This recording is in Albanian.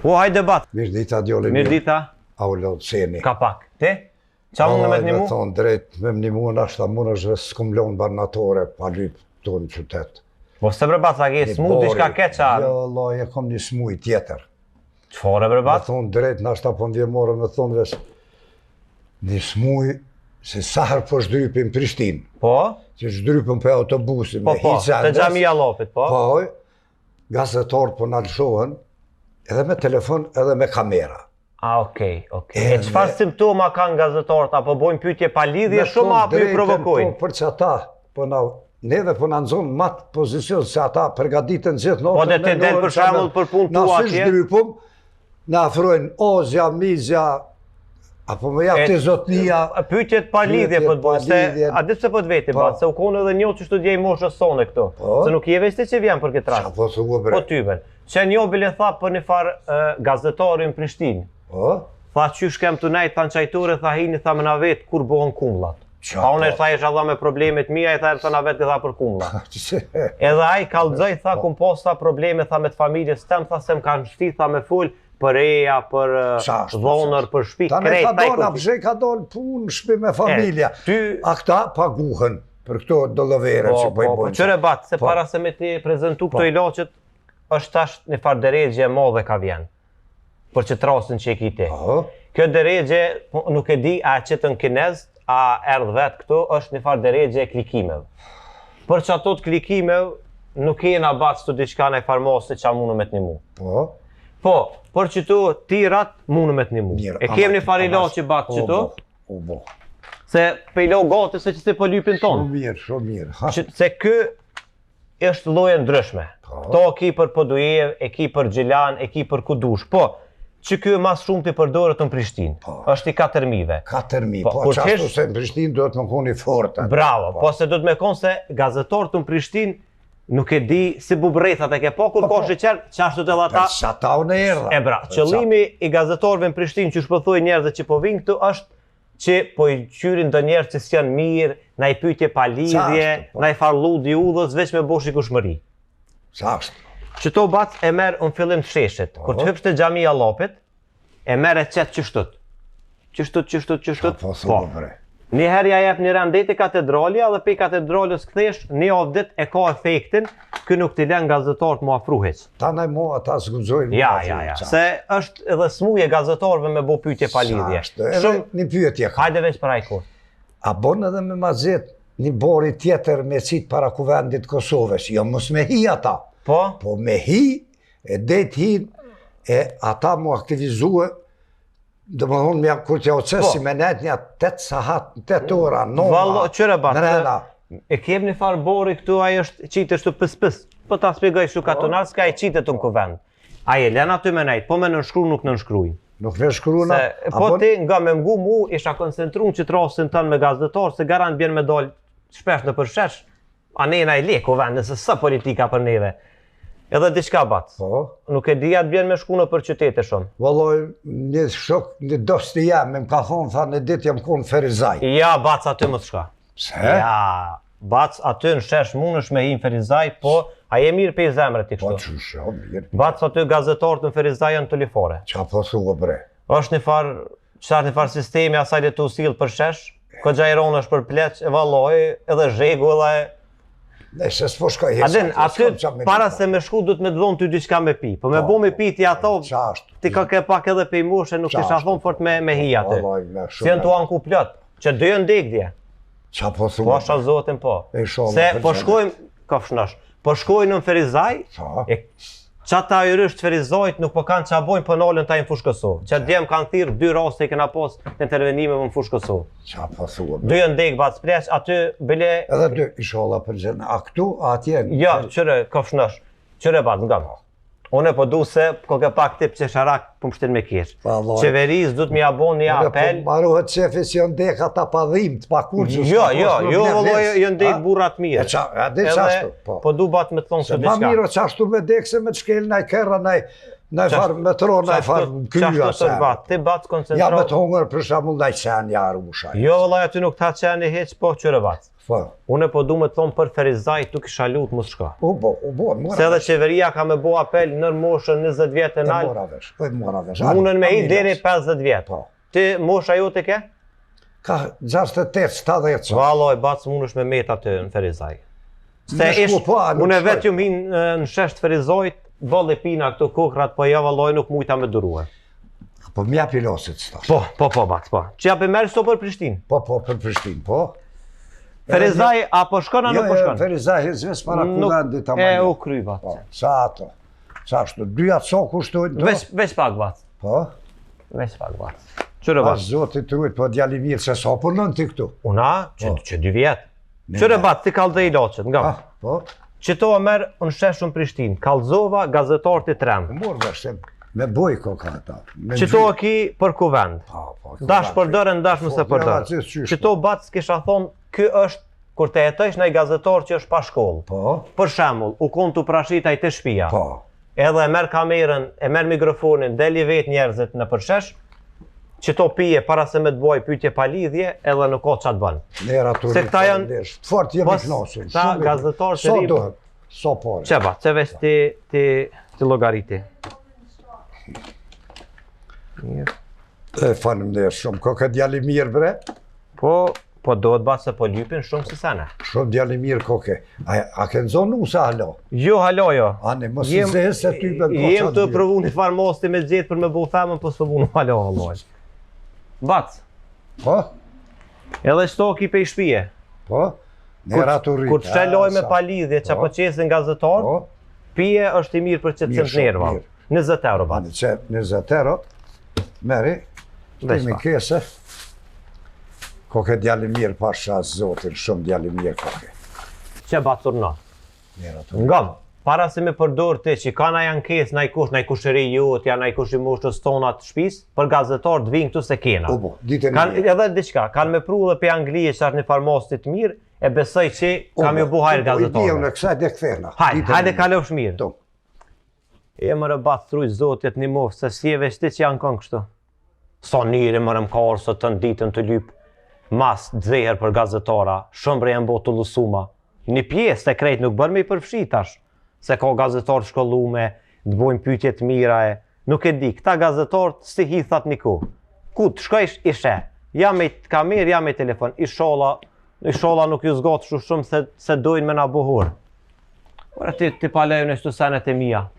Po, hajde bat. Mirë dita, djoli Mirë dita. Aulo Ceni. Ka pak. Ti? Qa unë me të një mu? Me thonë drejt, me më një mu në ashta mund është s'kom lonë barnatore, pa lypë tonë në qytet. Po së bre bat, sa ke smu, diçka keqar? Jo, Allah, e kom një smuj tjetër. Qëfare bre bat? Me thonë drejt, në ashta po në vjemore, me thonë vesh, një smuj, se sahër po shdrypim Prishtinë. Po? Që shdrypim për autobusin, Po, të Xhamia Llopit, po? Po, gazetarët po në lëshohen, edhe me telefon, edhe me kamera. Okej. E qëfar simptoma kanë gazetarët, apo bojnë pyetje pa lidhje shumë, apo ju provokojnë? Po, për që ata, neve po në nëzonë matë pozicion, se ata përgaditën gjithë notën. Po, dhe të delë për shemull për punë tua atje? Në së shdrypum, në afrojnë ozja, mizja, apo me japë të zotnia. Pyetjet pa lidhje po të bojnë, se a ditë se po të veti, se u konë edhe njohë që shtu djej moshës sone këto. Se nuk je vesti që vjen për këtë rast. Po, së bre. Po tyben. Që njohë bile tha për një farë gazetarin Prishtinë. Tha qysh kem të nejtë, tha në qajtore, tha hini, tha me na vetë kur bohën kumlat. Pa unë e tha isha dha me problemet mija, e tha e tha na vetë tha për kumlat. Edhe aj kaldzoj, tha kum pos tha probleme, tha me të familjes tem, tha se më kanë shti, tha me full për eja, për dhonër, për shpi, krejt, ta e kupti. Ka donë punë shpi me familja, a këta paguhen për këto dollëvere që po i bojnë. Qëre batë, se para se me ti prezentu këto ilaqet, është tash një farë deregje modhe ka vjen, për që trasin që e kiti. Kjo deregje, nuk e di a që të në kinez, a erdhë vetë këto, është një farë deregje e klikimeve. Për që ato të klikimeve, nuk e në batë të diçka në e farmosë që a munu me të një mu. Po, për që tu tirat munu me të një mu. E kem një farë ilo që batë që tu, se pe ilo gati se që se po lypin tonë. Shumë mirë. Se kë është loje ndryshme. Këto e ki për Podujev, e ki për Gjilan, e ki për Kudush. Po, që kjo mas shumë të përdojrët në Prishtinë. është i 4.000-ve. 4.000, po qashtu se në Prishtinë duhet me koni fortë. Bravo, po se duhet me konë se gazetarët në Prishtinë nuk e di si bubrejthat e ke po, kur ka shqeqer, qashtu të dhata... Për që ata unë e erdha. E bra, qëllimi i gazetarëve në Prishtinë që shpëthoj njerëzve që po vinë këtu është që po i qyrin do njerë që s'janë mirë, na i pyetje pa lidhje, na i farludi udhës, veç me bosh i kushmëri. Qëto bac e merë në fillim të sheshit. Kur të hypsh të Xhamia Llopit, e merë e qëtë qështut. Qështut. Po. Njëherë ja jep një rendeti katedralja dhe pe katedralës këthesh, një avdit e ka efektin, kë nuk t'i len gazetarët mu afruhic. Ta naj mu ata s'gudzojnë. Ja. Se është edhe smuje gazetarëve me bo pyetje pa lidhje. Edhe një pyetje ka. Hajde veç për ajkur. A bon edhe me mazet një bori tjetër me citë para kuvendit Kosovës, jo mos me hi ata. Po me hi, e det hi, e ata mu aktivizue, dhe më thonë mja kur t'ja ocesi me net një 8 sahat, 8 ora, 9 Vallo, qëre batë, e kem një farë bori këtu, ajo është qitë është të pës-pës, po ta spjegoj shu katonal, s'ka e qitë të në kuvend. Aje, lena ty me nejtë, po me nënshkru nuk nënshkrujnë. Nuk nënshkrujnë? Po ti nga me mgu mu, isha koncentru që t'rasin tënë me gazdetar, se garant bjen me dollë shpesh në përshesh, a nejna i le kuvend, nëse së politika për neve. Edhe diçka batë, nuk e dhja të bjen me shku në për qytete shumë. Valloj, një shok, një dosti jam, me më ka thonë, tha në dit jam konë Ferizaj. Ja, bac aty më të shka. Pse? Ja, bac aty në shesh mund është me hi në Ferizaj, po, a je mirë pe i zemre t'i kështu. Po, që shumë, mirë. Bac aty gazetarët në Ferizaj janë të lifore. Qa po thua bre? është një farë sistemi asaj dhe të usilë për shesh, ko gjajron është për pleq, e valloj, edhe zhegulla e... Nëse s'po shkoj hesa, Adin, aty para se me shku du të me dhonë ty diçka me pi, po me bo me pi ti ato, ti ka ke pak edhe pej moshe, nuk tisha thonë fort me hi aty. Si janë tu anë ku plot, që dy janë degdje. Qa po thua? Po asha zotin po. Se po shkojmë, ka fshnash, po shkojnë në Ferizaj, qata ajrysht Ferizajt nuk po kanë qa bojnë për nalën ta i në fush Kosovë. Që djemë kanë thirë 2 raste i këna pos të intervenime më në fush Kosovë. Qa po thua? 2 janë degë batë spleq, aty bile... Edhe 2 isholla për gjenë, a këtu, a atjen? Ja, qëre, ka fshnash, qëre batë nga më. Unë po du se, ko ke pak tip që sharak për më shtin me kesh. Qeveris du të mi abon një apel... Marohet qefis janë dek ata pa dhimt, pa kur që... Jo, janë dek burat mirë. Edhe, po du bat me të thonë së diçka. Pa miro qashtu me dek se me të shkel naj kërra, Në e farë me tro, në e farë në kyja sen. Ti bat koncentroj. Ja me të hongër për shamull në i sen ja rusha. Jo, vëllai, aty nuk ta qeni heq, po qëre bat. Une po du me thonë për Ferizaj, tu kisha lut mos shka. U bo, mora. Se edhe qeveria ka me bo apel nër moshën 20 vjetë në alë. Mora vesh. Munën me i deri 50 vjetë. Ti mosha ju të ke? Ka 68-70 co. Valoj, batës munësh me met aty në Ferizaj. Se unë vetë ju minë në shesht Ferizojt, bëllë e pina këto kokrat, po ja valoj nuk mujta me duruhe. Po mja pilosit s'tash. Po, batës, po. Që ja për merë shto për Prishtinë? Po, për Prishtinë, po. Ferizaj, apo shkon a nuk po shkon? Jo, Ferizaj, zves para kuvendit të manjë. E u kry, batës. Sa ato? Sa ashtu, 2 co kushtojnë? Veç pak, batës. Po? Veç pak, batës. Qëre batës? Zotit të ujtë, po djali mirë, se sa punën ti këtu? Una, që 2 vjetë. Qëre batës, ti kalë dhe i loqët, nga? Po? Që to e merë në sheshën Prishtinë, kalzova gazetarët i tremë. Morë vërse, me bojko ka ta. Që to e ki për kuvend. Dash për dërën, dash mëse për dërën. Që to batës kisha thonë, ky është, kur të jetësh në i gazetarë që është pa shkollë. Për shemull, u konë të prashitaj të shpia. Edhe e merë kamerën, e merë mikrofonin, deli vetë njerëzit në përshesh, që to pije para se me të boj pyetje pa lidhje, edhe nuk ka qatë bënë. Nera të rritë të ndeshë, fort jemi knosin. Ta gazetarë të rritë. So dohet, so pore. Qeba, që veç ti logariti. E fanim dhe shumë, ko këtë djali mirë bre? Po dohet batë se po lypin shumë si sene. Shumë djali mirë koke. A ke nëzonu se halo? Jo, halo jo. Ane, mos i zezë se ty me të jem të provu një farmosti me gjithë për me bu themën, po së bu në halo, halloj. Batës. Po? Edhe shto ki pe i shpije. Po? Nera të rritë. Kur të sheloj me palidhje që po qesin gazetar, pije është i mirë për që të cëmë njerëva. 20 euro, batë. 20 euro, meri, të mi kese. Koke djali mirë pasha zotin, shumë djali mirë koke. Që batur në? Ngam, para se me përdor të që ka na janë kes, na i kushëri jutja, na i kush i moshës tonat të shpis, për gazetar të vinë këtu se kena. Edhe diqka, kanë me pru dhe për Anglije që është një farmostit mirë, e besoj që kam ju bu hajrë gazetarë. Hajde kalofsh mirë. E më rëbat thruj zotit një mofë, se si e veshti që janë kënë kështu. Sa njëri më rëmkarë së të nditën të lypë. Mas dzeher për gazetara, shumë bre e mbo të lusuma. Një pjesë të krejt nuk bërë me i përfshitash, se ka gazetarë shkollume, të bojnë pytjet mira e, nuk e di, këta gazetarë si hithat një ku. Ku të shkojsh ishe, ja me kamerë, ja me telefon, ishola nuk ju zgatë shumë se dojnë me na buhur. Ora ti palejnë e shtu senet e mija.